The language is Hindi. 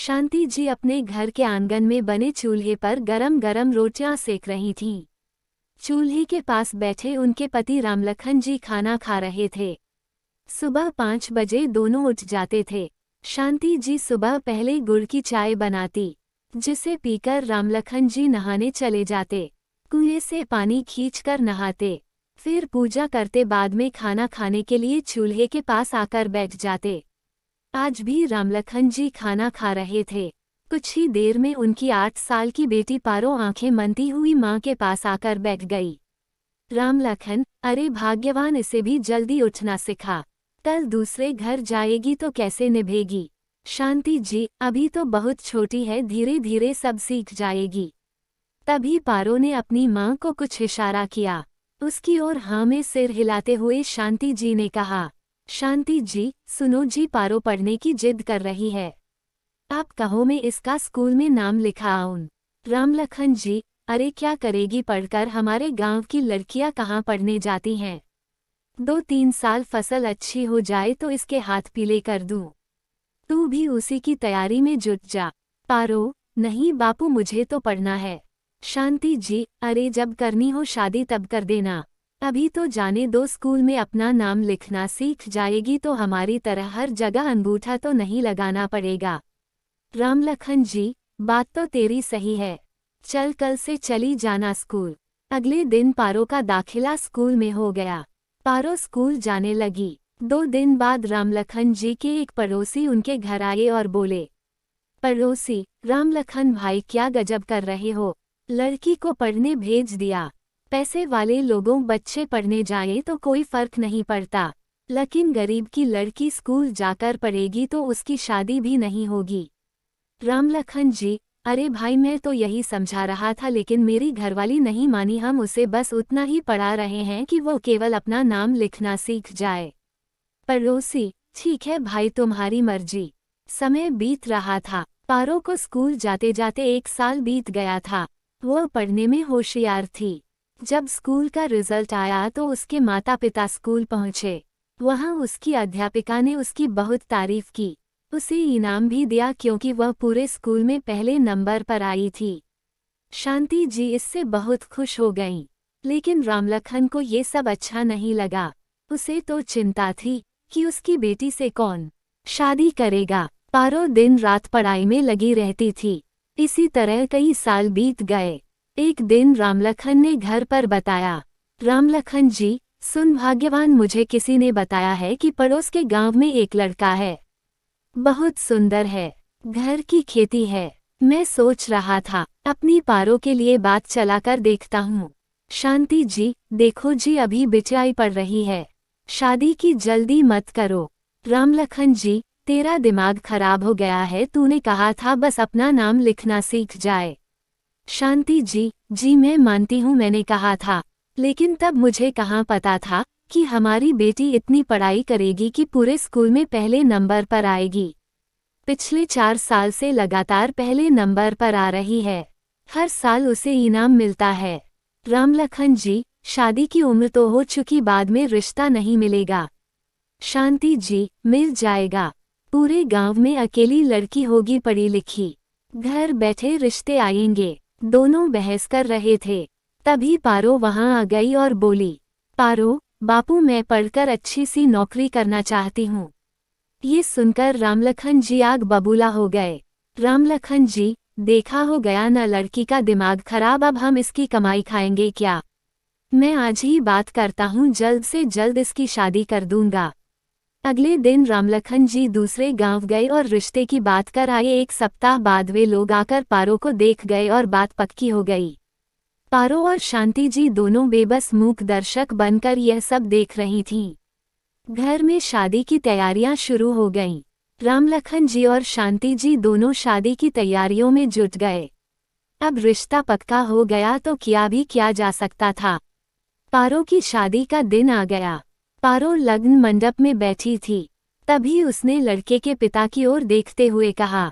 शांति जी अपने घर के आंगन में बने चूल्हे पर गरम गरम रोटियां सेक रही थीं। चूल्हे के पास बैठे उनके पति रामलखन जी खाना खा रहे थे। सुबह 5 बजे दोनों उठ जाते थे। शांति जी सुबह पहले गुड़ की चाय बनाती, जिसे पीकर रामलखन जी नहाने चले जाते। कुएं से पानी खींचकर नहाते, फिर पूजा करते, बाद में खाना खाने के लिए चूल्हे के पास आकर बैठ जाते। आज भी रामलखन जी खाना खा रहे थे। कुछ ही देर में उनकी 8 साल की बेटी पारो आंखें मनती हुई मां के पास आकर बैठ गई। रामलखन, अरे भाग्यवान, इसे भी जल्दी उठना सिखा, कल दूसरे घर जाएगी तो कैसे निभेगी। शांति जी, अभी तो बहुत छोटी है, धीरे धीरे सब सीख जाएगी। तभी पारो ने अपनी मां को कुछ इशारा किया। उसकी ओर हाँ में सिर हिलाते हुए शांति जी ने कहा, शांति जी, सुनो जी, पारो पढ़ने की जिद कर रही है। आप कहो मैं इसका स्कूल में नाम लिखा आऊं। रामलखन जी, अरे क्या करेगी पढ़कर, हमारे गांव की लड़कियां कहाँ पढ़ने जाती हैं। 2-3 साल फसल अच्छी हो जाए तो इसके हाथ पीले कर दूं। तू भी उसी की तैयारी में जुट जा। पारो, नहीं बापू, मुझे तो पढ़ना है। शांति जी, अरे जब करनी हो शादी तब कर देना, अभी तो जाने दो, स्कूल में अपना नाम लिखना सीख जाएगी तो हमारी तरह हर जगह अंगूठा तो नहीं लगाना पड़ेगा। रामलखन जी, बात तो तेरी सही है, चल कल से चली जाना स्कूल। अगले दिन पारो का दाखिला स्कूल में हो गया। पारो स्कूल जाने लगी। 2 दिन बाद रामलखन जी के एक पड़ोसी उनके घर आए और बोले, पड़ोसी, रामलखन भाई क्या गजब कर रहे हो, लड़की को पढ़ने भेज दिया। पैसे वाले लोगों बच्चे पढ़ने जाए तो कोई फर्क नहीं पड़ता, लेकिन गरीब की लड़की स्कूल जाकर पढ़ेगी तो उसकी शादी भी नहीं होगी। रामलखन जी, अरे भाई मैं तो यही समझा रहा था, लेकिन मेरी घरवाली नहीं मानी। हम उसे बस उतना ही पढ़ा रहे हैं कि वो केवल अपना नाम लिखना सीख जाए। पड़ोसी, ठीक है भाई, तुम्हारी मर्जी। समय बीत रहा था। पारो को स्कूल जाते जाते 1 साल बीत गया था। वो पढ़ने में होशियार थी। जब स्कूल का रिजल्ट आया तो उसके माता पिता स्कूल पहुंचे। वहां उसकी अध्यापिका ने उसकी बहुत तारीफ की, उसे इनाम भी दिया क्योंकि वह पूरे स्कूल में पहले नंबर पर आई थी। शांति जी इससे बहुत खुश हो गईं, लेकिन रामलखन को ये सब अच्छा नहीं लगा। उसे तो चिंता थी कि उसकी बेटी से कौन शादी करेगा। पारो दिन रात पढ़ाई में लगी रहती थी। इसी तरह कई साल बीत गए। एक दिन रामलखन ने घर पर बताया, रामलखन जी सुन भाग्यवान, मुझे किसी ने बताया है कि पड़ोस के गांव में एक लड़का है, बहुत सुंदर है, घर की खेती है। मैं सोच रहा था अपनी पारो के लिए बात चलाकर देखता हूँ। शांति जी, देखो जी, अभी बिचाई पड़ रही है, शादी की जल्दी मत करो। रामलखन जी, तेरा दिमाग खराब हो गया है, तूने कहा था बस अपना नाम लिखना सीख जाए। शांति जी, जी मैं मानती हूँ मैंने कहा था, लेकिन तब मुझे कहाँ पता था कि हमारी बेटी इतनी पढ़ाई करेगी कि पूरे स्कूल में पहले नंबर पर आएगी। पिछले 4 साल से लगातार पहले नंबर पर आ रही है। हर साल उसे इनाम मिलता है। रामलखन जी, शादी की उम्र तो हो चुकी, बाद में रिश्ता नहीं मिलेगा। शांति जी, मिल जाएगा। पूरे गांव में अकेली लड़की होगी पढ़ी लिखी, घर बैठे रिश्ते आएंगे। दोनों बहस कर रहे थे। तभी पारो वहां आ गई और बोली, पारो बापू, मैं पढ़कर अच्छी सी नौकरी करना चाहती हूँ। ये सुनकर रामलखन जी आग बबूला हो गए। रामलखन जी, देखा हो गया न लड़की का दिमाग खराब, अब हम इसकी कमाई खाएंगे क्या। मैं आज ही बात करता हूँ, जल्द से जल्द इसकी शादी कर दूंगा। अगले दिन रामलखन जी दूसरे गांव गए और रिश्ते की बात कर आए। 1 सप्ताह बाद वे लोग आकर पारो को देख गए और बात पक्की हो गई। पारो और शांति जी दोनों बेबस मूक दर्शक बनकर यह सब देख रही थीं। घर में शादी की तैयारियां शुरू हो गईं। रामलखन जी और शांति जी दोनों शादी की तैयारियों में जुट गए। अब रिश्ता पक्का हो गया तो किया भी क्या जा सकता था। पारो की शादी का दिन आ गया। पारो लग्न मंडप में बैठी थी। तभी उसने लड़के के पिता की ओर देखते हुए कहा,